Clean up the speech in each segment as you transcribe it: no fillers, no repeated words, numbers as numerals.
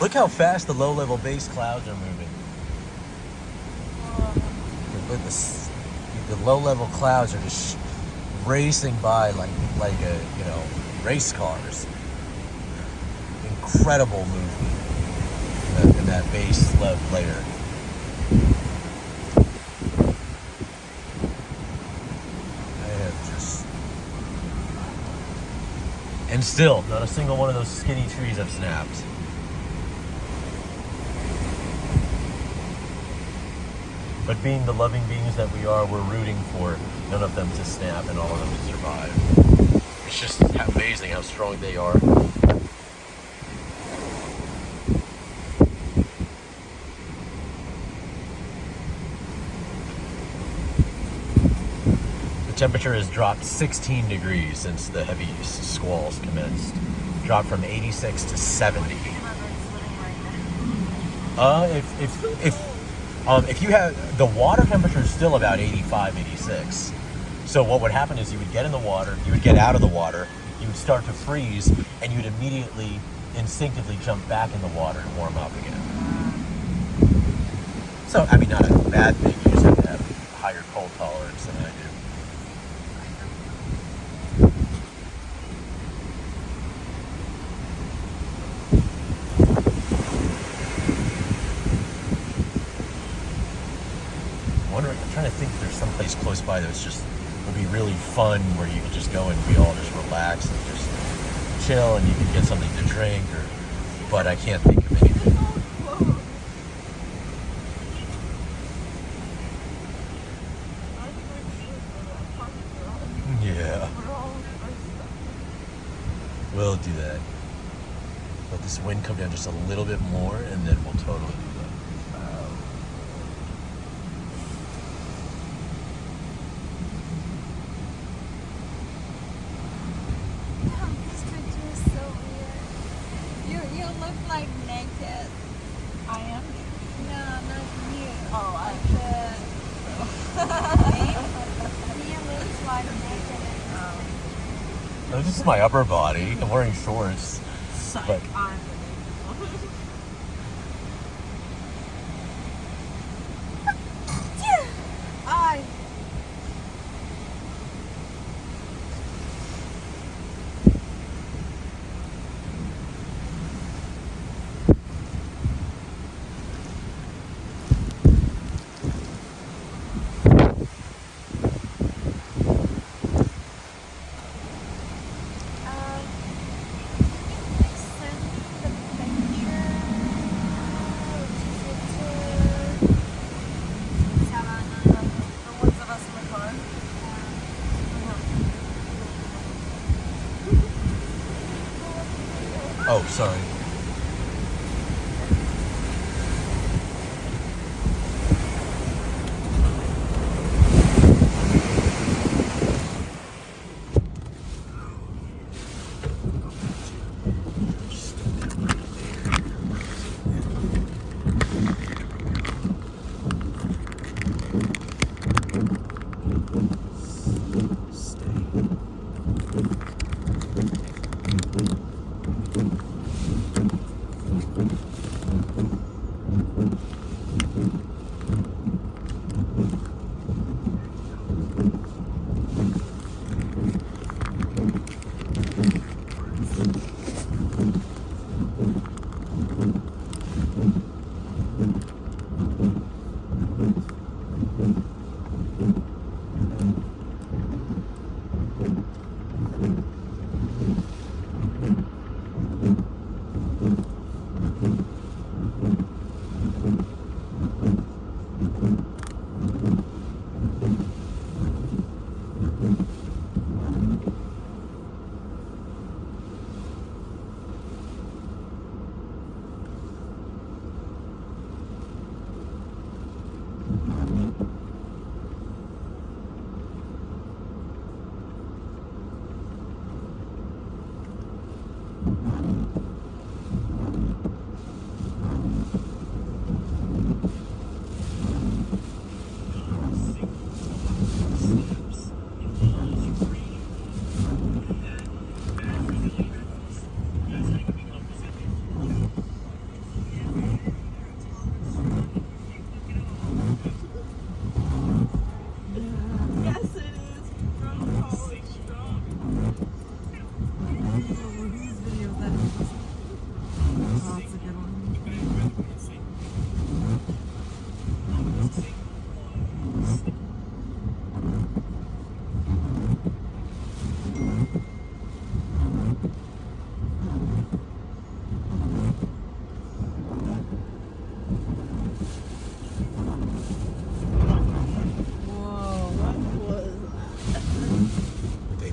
Look how fast the low-level base clouds are moving. The low-level clouds are just racing by like race cars. Incredible movement in that base layer. And still, not a single one of those skinny trees have snapped. But being the loving beings that we are, we're rooting for none of them to snap and all of them to survive. It's just amazing how strong they are. The temperature has dropped 16 degrees since the heavy squalls commenced. Dropped from 86 to 70. If you have, the water temperature is still about 85, 86. So what would happen is you would get in the water, you would get out of the water, you would start to freeze, and you'd immediately, instinctively jump back in the water and warm up again. So, I mean, not a bad thing. You just have to have higher cold tolerance than I do. I'm trying to think if there's someplace close by that's just would be really fun where you could just go and we all just relax and just chill and you can get something to drink but I can't think of anything. Yeah. We'll do that. Let this wind come down just a little bit more and then we'll totally do that. Like naked. I am naked. No, not you. Oh, I He looks like naked. Oh, this is my upper body. I'm wearing shorts. Psych, But I'm the naked. I. Oh, sorry. Stay.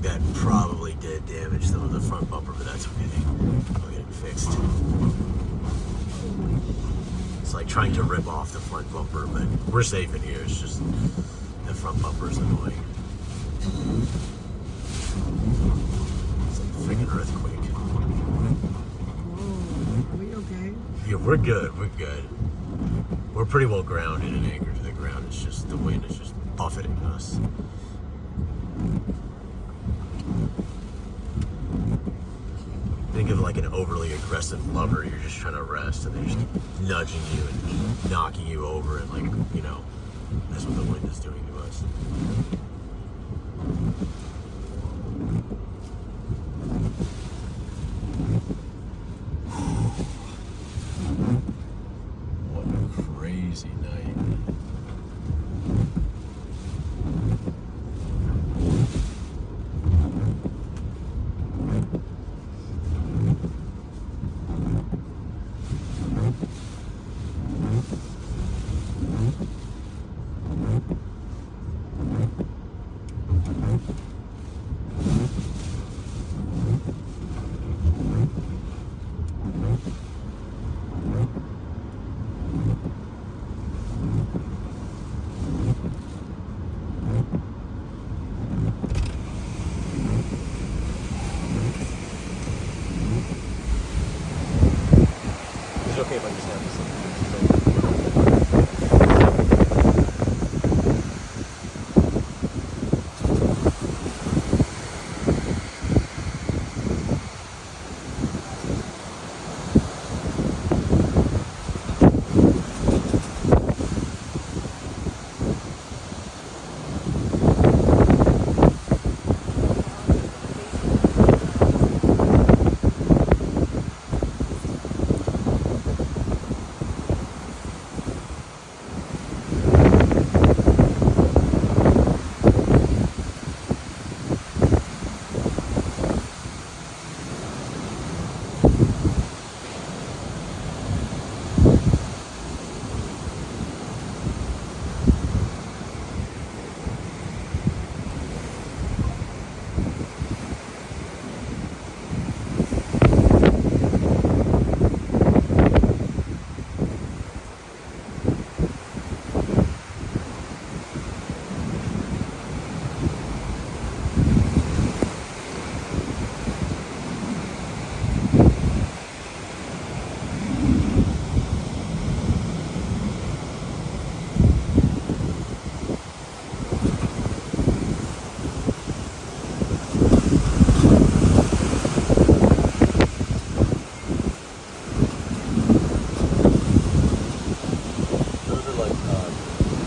that probably did damage some of the front bumper, but that's okay. I'll get it fixed. It's like trying to rip off the front bumper, but we're safe in here. It's just the front bumper is annoying. It's like a freaking earthquake. Are we okay? Yeah, we're good. We're good. We're pretty well grounded and anchored to the ground. It's just the wind is just buffeting us. Think of like an overly aggressive lover. You're just trying to rest, and they're just nudging you and knocking you over, and like, you know, that's what the wind is doing to us. What a crazy night. Is it okay if I just have this?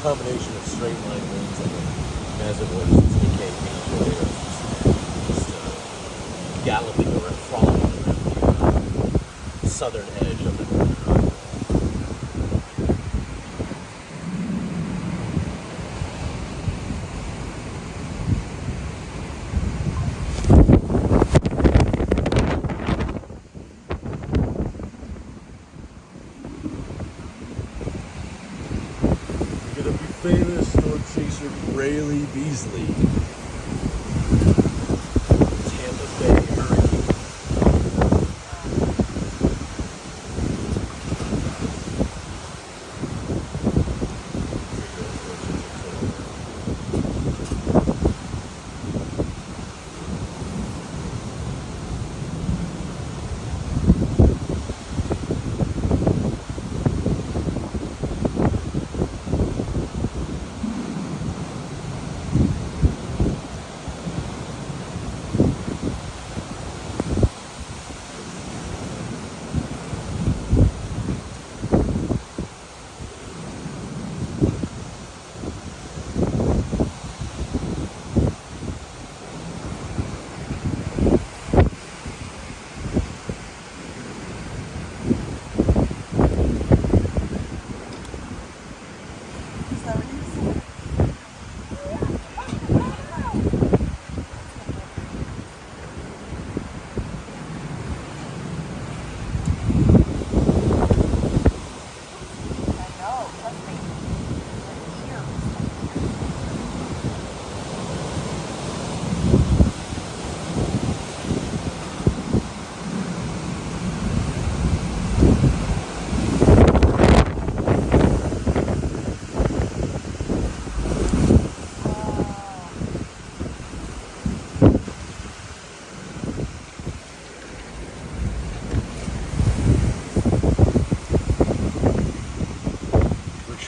Combination of straight line winds and reservoirs indicate tornadoes just galloping over and frolicking around the southern edge of the northern rock. Famous storm chaser Rayleigh Beasley. Tampa Bay hurricane.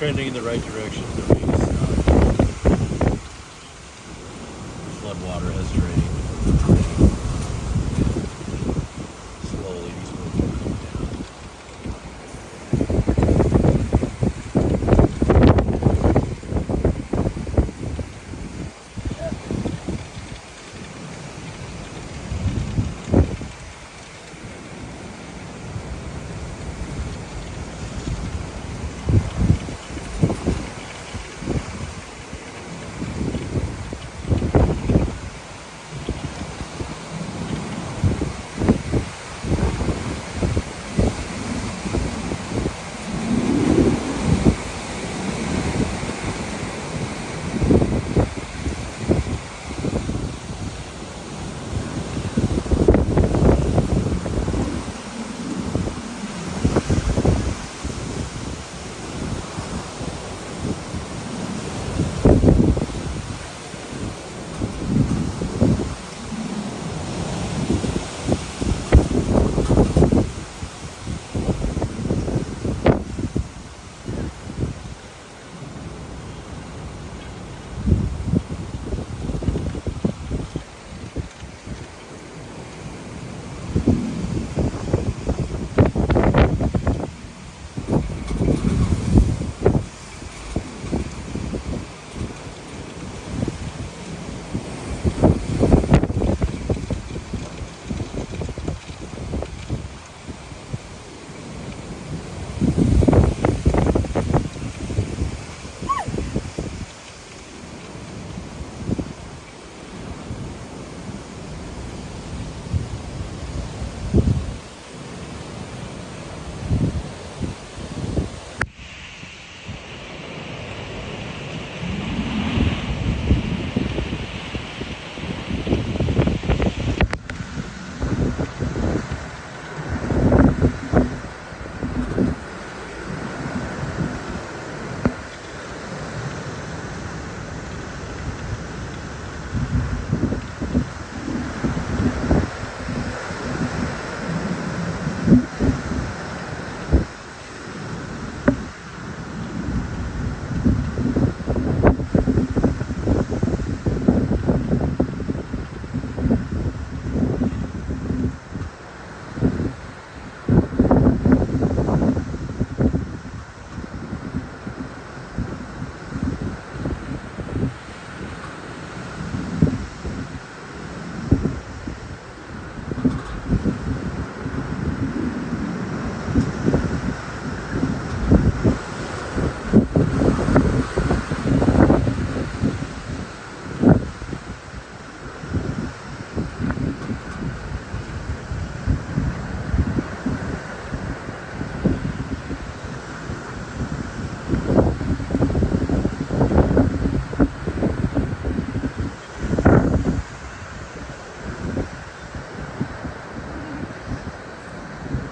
trending in the right direction. The rain stopped. Floodwater has drained. Slowly, these roads will come down.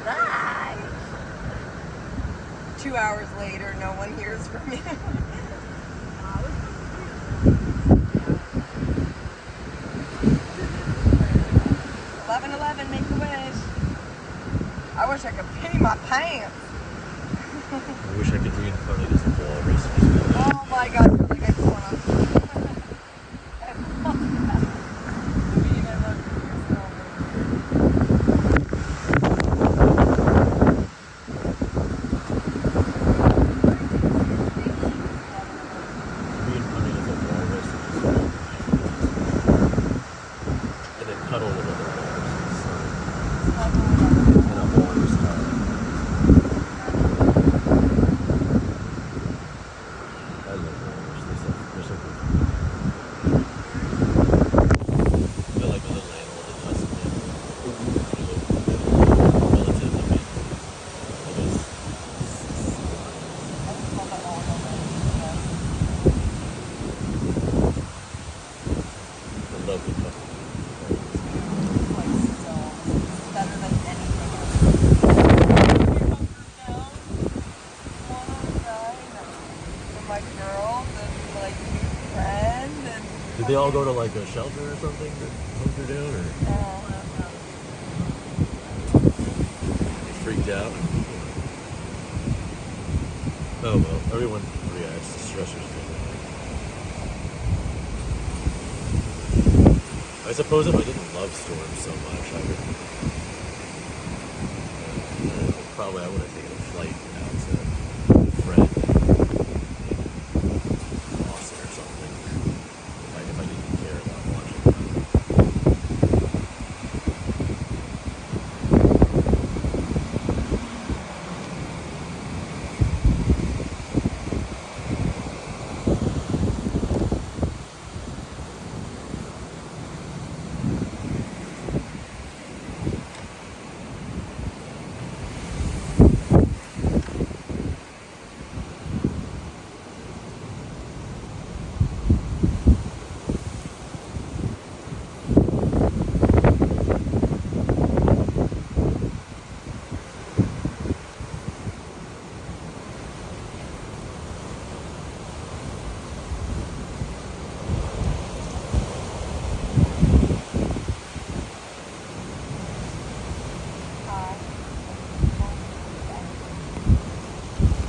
Bye. 2 hours later, no one hears from you. 11:11, make a wish. I wish I could pee my pants. I wish I could reincarnate as a walrus. Oh my god, you're like, I just want to. Reincarnate as a walrus and then cuddle with other walruses. In a walrus hug. I love walrus. They're so good. They're like a little animal that does something relative to me. Because I love the couple. Better than anything else. My girl, the like new friend, and Did they all go to like a shelter or something to hunker down, or they freaked out? Oh well, everyone stressors different. I suppose if I didn't love storms so much, I would probably I would have taken a flight out to Fred, Boston or something. If I didn't care about watching them.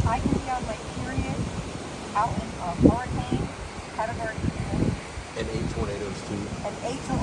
I can be on Lake Period, out in a hurricane category 4, And 8 tornadoes too. and 8 to